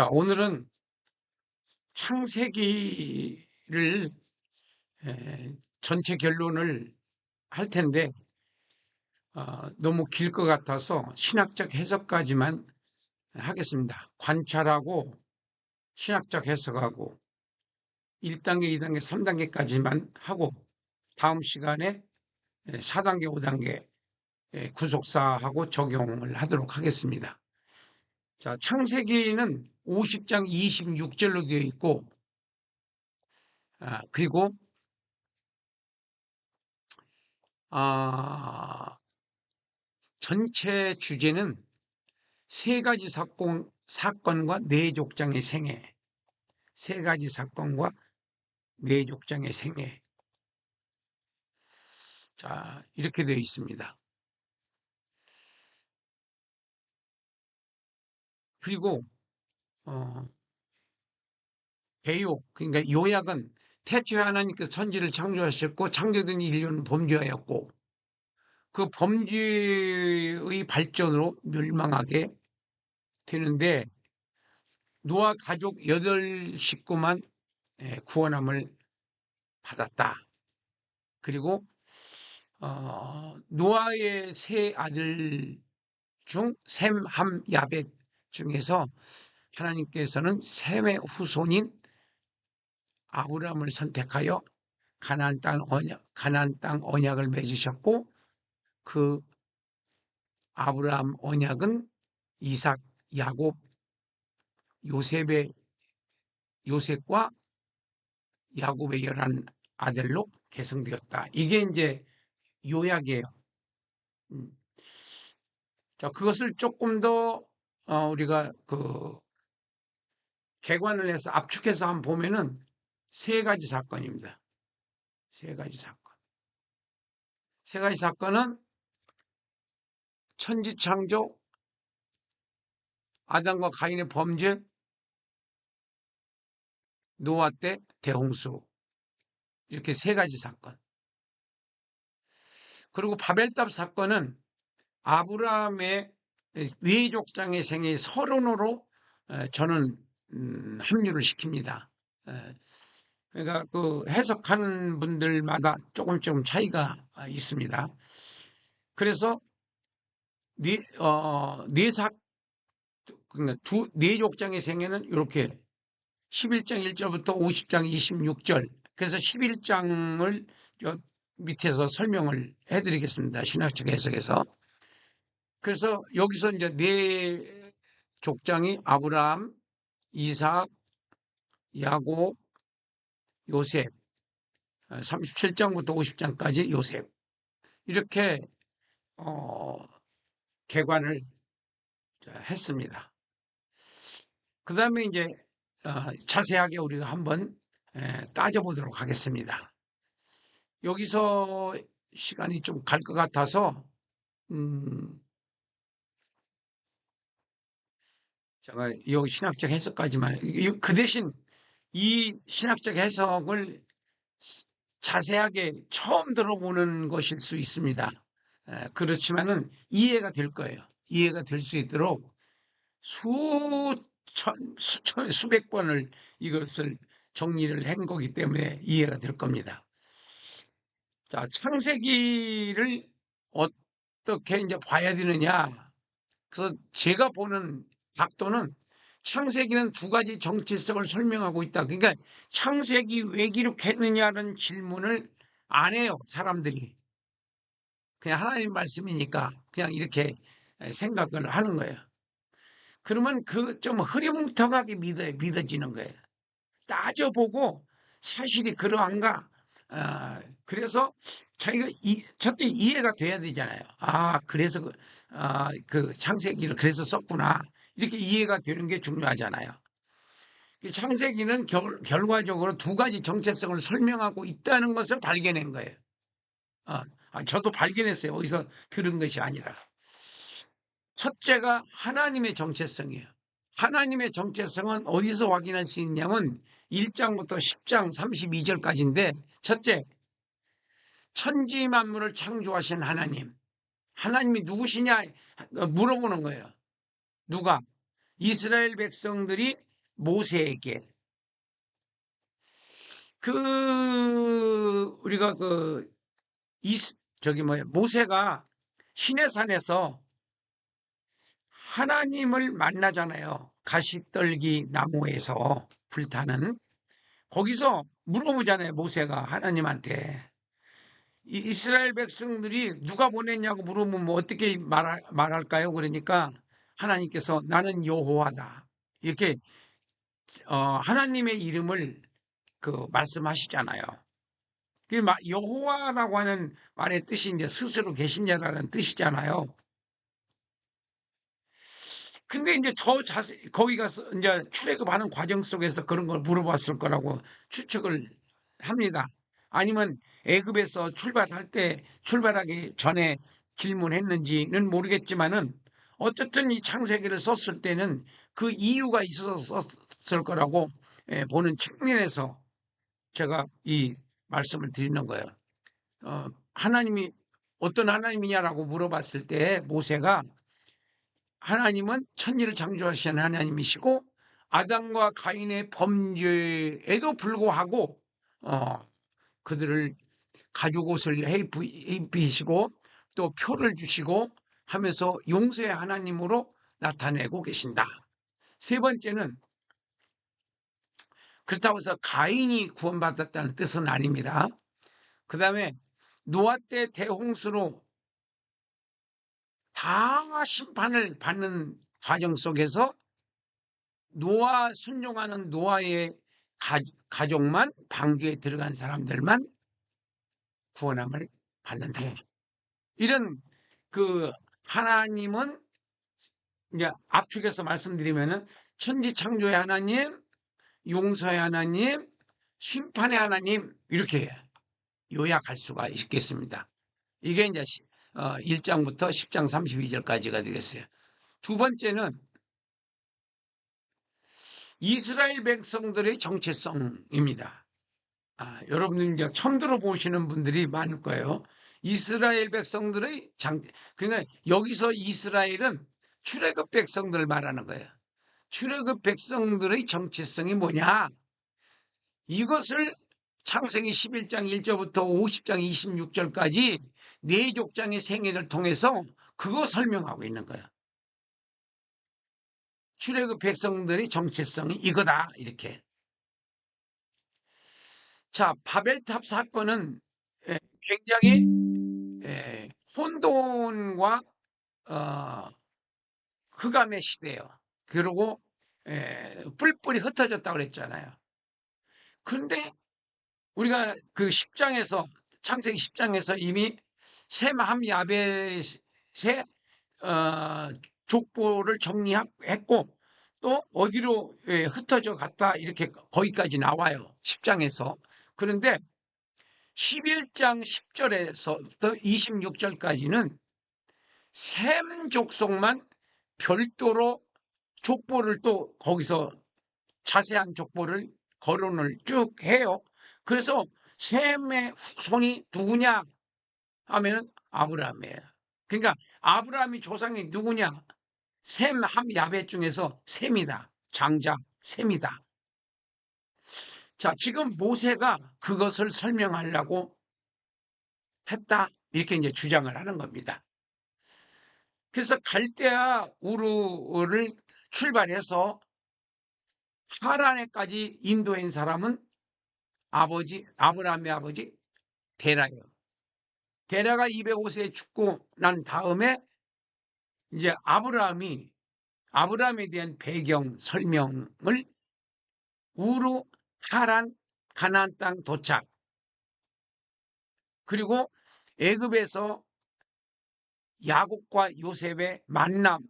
자, 오늘은 창세기를 전체 결론을 할 텐데 너무 길 것 같아서 신학적 해석까지만 하겠습니다. 관찰하고 신학적 해석하고 1단계, 2단계, 3단계까지만 하고 다음 시간에 4단계, 5단계 구속사하고 적용을 하도록 하겠습니다. 자, 창세기는 50장 26절로 되어 있고 그리고 전체 주제는 세 가지 사건과 네 족장의 생애. 세 가지 사건과 네 족장의 생애. 자, 이렇게 되어 있습니다. 그리고, 배욕, 그러니까 요약은 태초에 하나님께서 천지를 창조하셨고, 창조된 인류는 범죄하였고, 그 범죄의 발전으로 멸망하게 되는데, 노아 가족 8식구만 구원함을 받았다. 그리고 노아의 세 아들 중 셈, 함, 야벳 중에서 하나님께서는 셈의 후손인 아브라함을 선택하여 가나안 땅 언약을 맺으셨고, 그 아브라함 언약은 이삭, 야곱, 요셉과 야곱의 11 아들로 계승되었다. 이게 이제 요약이에요. 자, 그것을 조금 더 우리가 개관을 해서 압축해서 한번 보면은 세 가지 사건입니다. 세 가지 사건. 세 가지 사건은 천지창조, 아담과 가인의 범죄, 노아 때 대홍수. 이렇게 세 가지 사건. 그리고 바벨탑 사건은 아브라함의 네 족장의 생애 서론으로 저는 합류를 시킵니다. 그러니까 그 해석하는 분들마다 조금 차이가 있습니다. 그래서 그러니까 네 족장의 생애는 이렇게 11장 1절부터 50장 26절. 그래서 11장을 밑에서 설명을 해드리겠습니다. 신학적 해석에서. 그래서 여기서 이제 네 족장이 아브라함, 이삭, 야곱, 요셉, 37장부터 50장까지 요셉. 이렇게 개관을 했습니다. 그 다음에 이제 자세하게 우리가 한번 따져보도록 하겠습니다. 여기서 시간이 좀 갈 것 같아서 제가 여기 신학적 해석까지만, 그 대신 이 신학적 해석을 자세하게 처음 들어보는 것일 수 있습니다. 그렇지만은 이해가 될 거예요. 이해가 될 수 있도록 수백 번을 이것을 정리를 한 거기 때문에 이해가 될 겁니다. 자, 창세기를 어떻게 이제 봐야 되느냐. 그래서 제가 보는 각도는 창세기는 두 가지 정체성을 설명하고 있다. 그러니까 창세기 왜 기록했느냐는 질문을 안 해요, 사람들이. 그냥 하나님 말씀이니까 그냥 이렇게 생각을 하는 거예요. 그러면 그 좀 흐리뭉텅하게 믿어지는 거예요. 따져보고 사실이 그러한가? 그래서 자기가 첫째 이해가 돼야 되잖아요. 그래서 그 창세기를 그래서 썼구나. 이렇게 이해가 되는 게 중요하잖아요. 창세기는 결과적으로 두 가지 정체성을 설명하고 있다는 것을 발견한 거예요. 저도 발견했어요. 어디서 들은 것이 아니라. 첫째가 하나님의 정체성이에요. 하나님의 정체성은 어디서 확인할 수 있냐면 1장부터 10장 32절까지인데, 첫째, 천지 만물을 창조하신 하나님. 하나님이 누구시냐 물어보는 거예요. 누가? 이스라엘 백성들이 모세에게 우리가 모세가 시내산에서 하나님을 만나잖아요. 가시떨기 나무에서 불타는. 거기서 물어보잖아요. 모세가 하나님한테. 이스라엘 백성들이 누가 보냈냐고 물어보면 어떻게 말할까요? 그러니까 하나님께서 나는 여호와다. 이렇게 하나님의 이름을 말씀하시잖아요. 여호와라고 하는 말의 뜻이 이제 스스로 계신 자라는 뜻이잖아요. 근데 이제 더 자세히 거기 가서 이제 출애굽하는 과정 속에서 그런 걸 물어봤을 거라고 추측을 합니다. 아니면 애굽에서 출발하기 전에 질문했는지는 모르겠지만은 어쨌든 이 창세기를 썼을 때는 그 이유가 있어서 썼을 거라고 보는 측면에서 제가 이 말씀을 드리는 거예요. 하나님이 어떤 하나님이냐라고 물어봤을 때 모세가 하나님은 천지를 창조하신 하나님이시고 아담과 가인의 범죄에도 불구하고 그들을 가죽옷을 입히시고 또 표를 주시고 하면서 용서의 하나님으로 나타내고 계신다. 세 번째는 그렇다고 해서 가인이 구원받았다는 뜻은 아닙니다. 그 다음에 노아 때 대홍수로 다 심판을 받는 과정 속에서 순종하는 노아의 가족만, 방주에 들어간 사람들만 구원함을 받는다. 이런 하나님은 이제 압축해서 말씀드리면은 천지 창조의 하나님, 용서의 하나님, 심판의 하나님, 이렇게 요약할 수가 있겠습니다. 이게 이제 1장부터 10장 32절까지가 되겠어요. 두 번째는 이스라엘 백성들의 정체성입니다. 여러분들 이제 처음 들어보시는 분들이 많을 거예요. 이스라엘 백성들의 그러니까 여기서 이스라엘은 출애굽 백성들을 말하는 거예요. 출애굽 백성들의 정체성이 뭐냐? 이것을 창세기 11장 1절부터 50장 26절까지 네 족장의 생애를 통해서 그거 설명하고 있는 거예요. 출애굽 백성들의 정체성이 이거다, 이렇게. 자, 바벨탑 사건은 굉장히 혼돈과 흑암의 시대예요. 그리고 뿔뿔이 흩어졌다고 그랬잖아요. 그런데 우리가 그 10장에서 창세기 10장에서 이미 셈, 함, 야벳의 족보를 정리했고 또 어디로 흩어져 갔다 이렇게 거기까지 나와요. 10장에서. 그런데 11장 10절에서부터 26절까지는 셈 족속만 별도로 족보를 또 거기서 자세한 족보를 거론을 쭉 해요. 그래서 셈의 후손이 누구냐 하면은 아브라함이에요. 그러니까 아브라함이 조상이 누구냐? 셈, 함, 야벳 중에서 셈이다. 장자 셈이다. 자, 지금 모세가 그것을 설명하려고 했다. 이렇게 이제 주장을 하는 겁니다. 그래서 갈대아 우르를 출발해서 하란에까지 인도한 사람은 아브라함의 아버지 데라예요. 데라가 205세에 죽고 난 다음에 이제 아브라함에 대한 배경 설명을 우르, 하란, 가나안 땅 도착, 그리고 애굽에서 야곱과 요셉의 만남,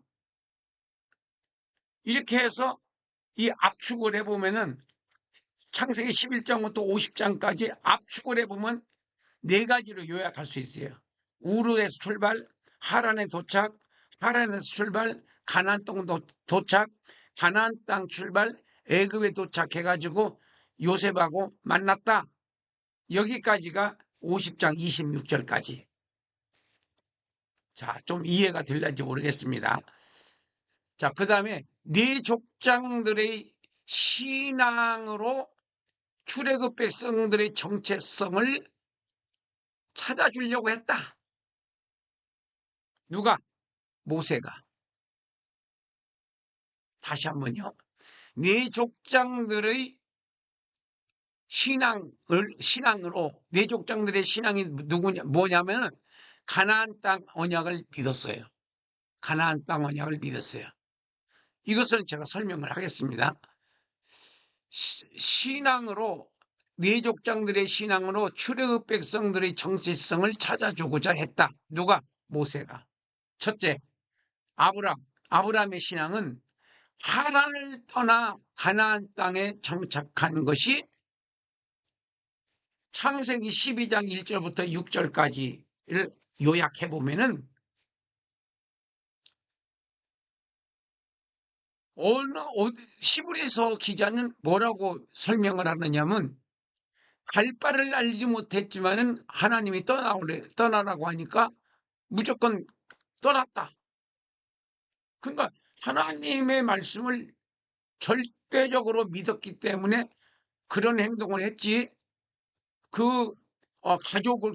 이렇게 해서 이 압축을 해보면은 창세기 11장부터 50장까지 압축을 해보면 네 가지로 요약할 수 있어요. 우르에서 출발, 하란에 도착, 하란에서 출발, 가나안 땅 도착, 가나안 땅 출발, 애굽에 도착해가지고 요셉하고 만났다. 여기까지가 50장 26절까지. 자, 좀 이해가 될는지 모르겠습니다. 자, 그 다음에 네 족장들의 신앙으로 출애굽 백성들의 정체성을 찾아주려고 했다. 누가? 모세가. 다시 한번요. 네 족장들의 신앙으로 네 족장들의 신앙이 뭐냐면 가나안 땅 언약을 믿었어요. 가나안 땅 언약을 믿었어요. 이것을 제가 설명을 하겠습니다. 신앙으로 네 족장들의 신앙으로 출애굽 백성들의 정체성을 찾아주고자 했다. 누가? 모세가. 첫째, 아브라함의 신앙은 하란을 떠나 가나안 땅에 정착한 것이 창세기 12장 1절부터 6절까지를 요약해 보면은 시브리서 기자는 뭐라고 설명을 하느냐면 갈 바를 알지 못했지만은 하나님이 떠나라고 하니까 무조건 떠났다. 그러니까 하나님의 말씀을 절대적으로 믿었기 때문에 그런 행동을 했지. 그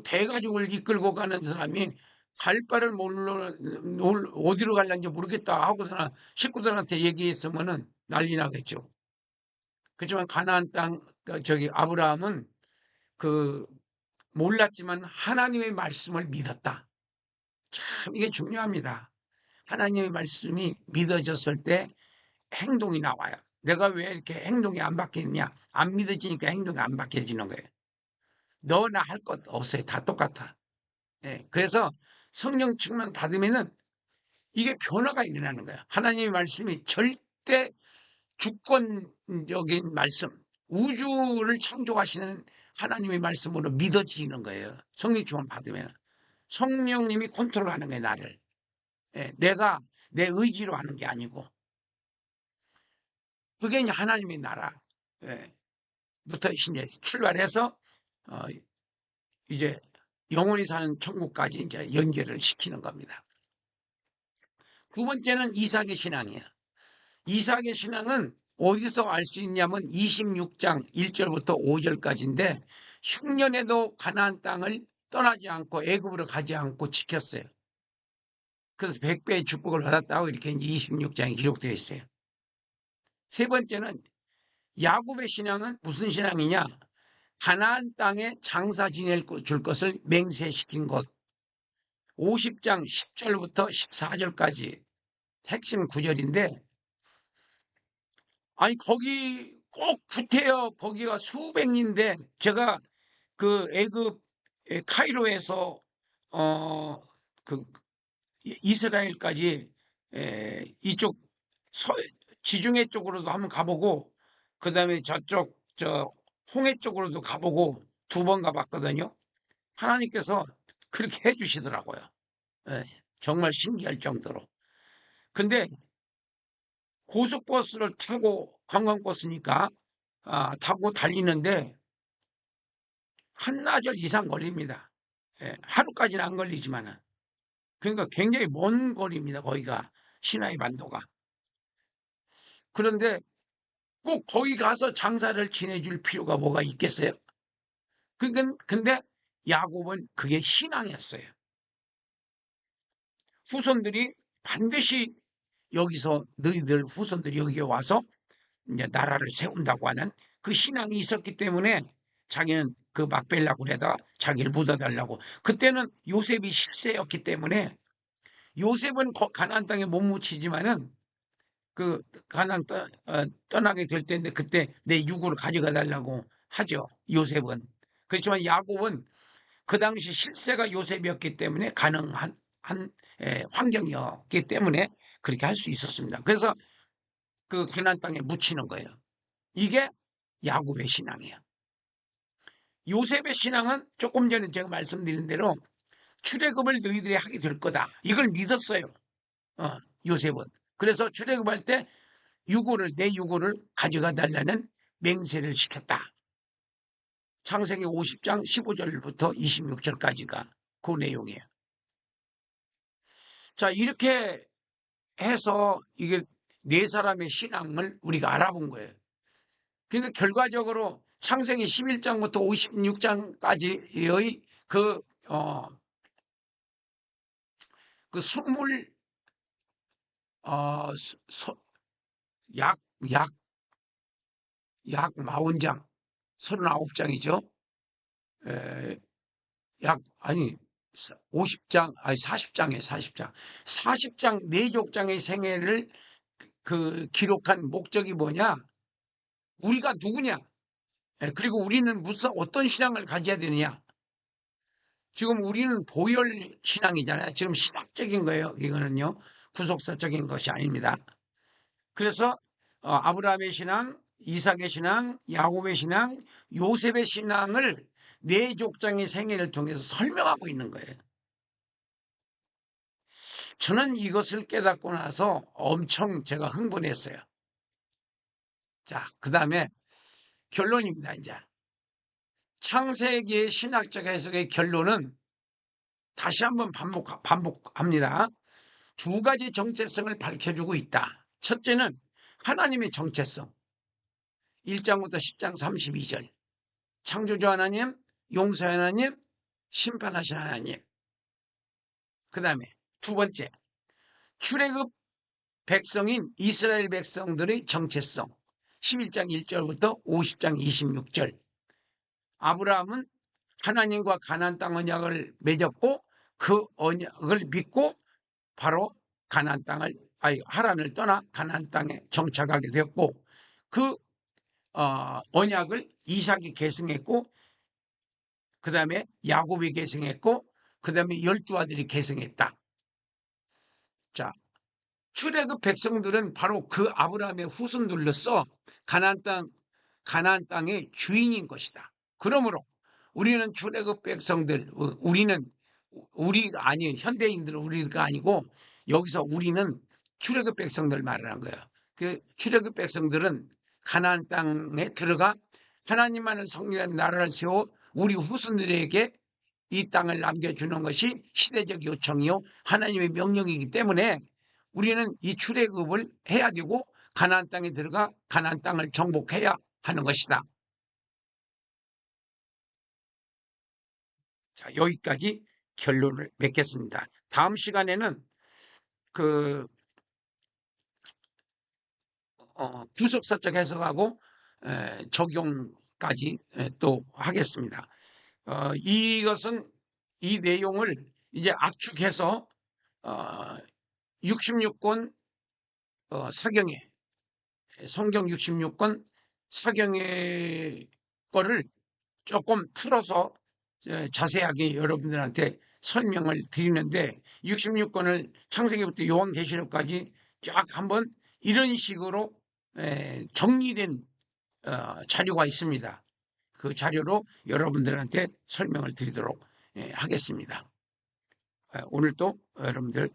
대가족을 이끌고 가는 사람이 갈 바를 몰라 어디로 갈는지 모르겠다 하고서는 식구들한테 얘기했으면은 난리 나겠죠. 그렇지만 가나안 땅 아브라함은 그 몰랐지만 하나님의 말씀을 믿었다. 참 이게 중요합니다. 하나님의 말씀이 믿어졌을 때 행동이 나와요. 내가 왜 이렇게 행동이 안 바뀌느냐? 안 믿어지니까 행동이 안 바뀌어지는 거예요. 너나 할 것 없어요. 다 똑같아. 예, 그래서 성령 충만 받으면은 이게 변화가 일어나는 거예요. 하나님의 말씀이 절대 주권적인 말씀, 우주를 창조하시는 하나님의 말씀으로 믿어지는 거예요. 성령 충만 받으면 성령님이 컨트롤하는 거예요, 나를. 예, 내가 내 의지로 하는 게 아니고 그게 이제 하나님의 나라. 예, 부터 이제 출발해서 이제 영원히 사는 천국까지 이제 연결을 시키는 겁니다. 두 번째는 이삭의 신앙이에요. 이삭의 신앙은 어디서 알 수 있냐면 26장 1절부터 5절까지인데 흉년에도 가나안 땅을 떠나지 않고 애굽으로 가지 않고 지켰어요. 그래서 100배의 축복을 받았다고 이렇게 26장에 기록되어 있어요. 세 번째는 야곱의 신앙은 무슨 신앙이냐? 가나안 땅에 장사 지낼 줄 것을 맹세시킨 것. 50장 10절부터 14절까지 핵심 구절인데 아니 거기 꼭 구태여 거기가 수백리인데 제가 그 애굽 카이로에서 그 이스라엘까지 이쪽 지중해 쪽으로도 한번 가보고 그다음에 저쪽 홍해 쪽으로도 가보고 두 번 가봤거든요. 하나님께서 그렇게 해주시더라고요. 예, 정말 신기할 정도로. 근데 고속버스를 타고 관광버스니까 타고 달리는데 한나절 이상 걸립니다. 예, 하루까지는 안 걸리지만은. 그러니까 굉장히 먼 거리입니다. 거기가 시나이 반도가. 그런데 꼭 거기 가서 장사를 지내줄 필요가 뭐가 있겠어요? 근데 야곱은 그게 신앙이었어요. 후손들이 반드시 여기서 너희들 후손들이 여기에 와서 이제 나라를 세운다고 하는 그 신앙이 있었기 때문에 자기는 그 막벨라 굴에다 자기를 묻어달라고. 그때는 요셉이 실세였기 때문에 요셉은 가나안 땅에 못 묻히지만은 그 가나안 떠나게 될 때인데 그때 내 유고를 가져가 달라고 하죠. 요셉은. 그렇지만 야곱은 그 당시 실세가 요셉이었기 때문에 가능한 환경이었기 때문에 그렇게 할 수 있었습니다. 그래서 그 가나안 땅에 묻히는 거예요. 이게 야곱의 신앙이에요. 요셉의 신앙은 조금 전에 제가 말씀드린 대로 출애굽을 너희들이 하게 될 거다. 이걸 믿었어요. 요셉은. 그래서 출애굽할 때 내 유고를 가져가 달라는 맹세를 시켰다. 창세기 50장 15절부터 26절까지가 그 내용이에요. 자, 이렇게 해서 이게 네 사람의 신앙을 우리가 알아본 거예요. 그러니까 결과적으로 창세기 11장부터 56장까지의 그 스물 약 40장, 39장이죠. 아니 50장, 아니 40장이에요. 40장. 40장 내족장의 생애를 기록한 목적이 뭐냐? 우리가 누구냐? 그리고 우리는 어떤 신앙을 가져야 되느냐? 지금 우리는 보혈 신앙이잖아요. 지금 신학적인 거예요. 이거는요. 구속사적인 것이 아닙니다. 그래서 아브라함의 신앙, 이삭의 신앙, 야곱의 신앙, 요셉의 신앙을 내족장의 생애를 통해서 설명하고 있는 거예요. 저는 이것을 깨닫고 나서 엄청 제가 흥분했어요. 자, 그 다음에 결론입니다. 이제 창세기의 신학적 해석의 결론은 다시 한번 반복합니다. 두 가지 정체성을 밝혀주고 있다. 첫째는 하나님의 정체성. 1장부터 10장 32절. 창조주 하나님, 용서 하나님, 심판하신 하나님. 그 다음에 두 번째, 출애굽 백성인 이스라엘 백성들의 정체성. 11장 1절부터 50장 26절. 아브라함은 하나님과 가나안 땅 언약을 맺었고 그 언약을 믿고 바로 하란을 떠나 가나안 땅에 정착하게 되었고 그 언약을 이삭이 계승했고 그 다음에 야곱이 계승했고 그 다음에 12아들이 계승했다. 자, 출애굽 백성들은 바로 그 아브라함의 후손들로서 가나안 땅의 주인인 것이다. 그러므로 우리는 출애굽 백성들, 현대인들은 우리가 아니고 여기서 우리는 출애굽 백성들 말하는 거예요. 그 출애굽 백성들은 가나안 땅에 들어가 하나님만을 섬기는 나라를 세워 우리 후손들에게 이 땅을 남겨주는 것이 시대적 요청이요 하나님의 명령이기 때문에 우리는 이 출애굽을 해야 되고 가나안 땅에 들어가 가나안 땅을 정복해야 하는 것이다. 자, 여기까지 결론을 맺겠습니다. 다음 시간에는 구속사적 해석하고 적용까지 또 하겠습니다. 이 내용을 이제 압축해서 66권 사경에 성경 66권 사경의 거를 조금 풀어서 자세하게 여러분들한테 설명을 드리는데 66권을 창세기부터 요한계시록까지 쫙 한번 이런 식으로 정리된 자료가 있습니다. 그 자료로 여러분들한테 설명을 드리도록 하겠습니다. 오늘도 여러분들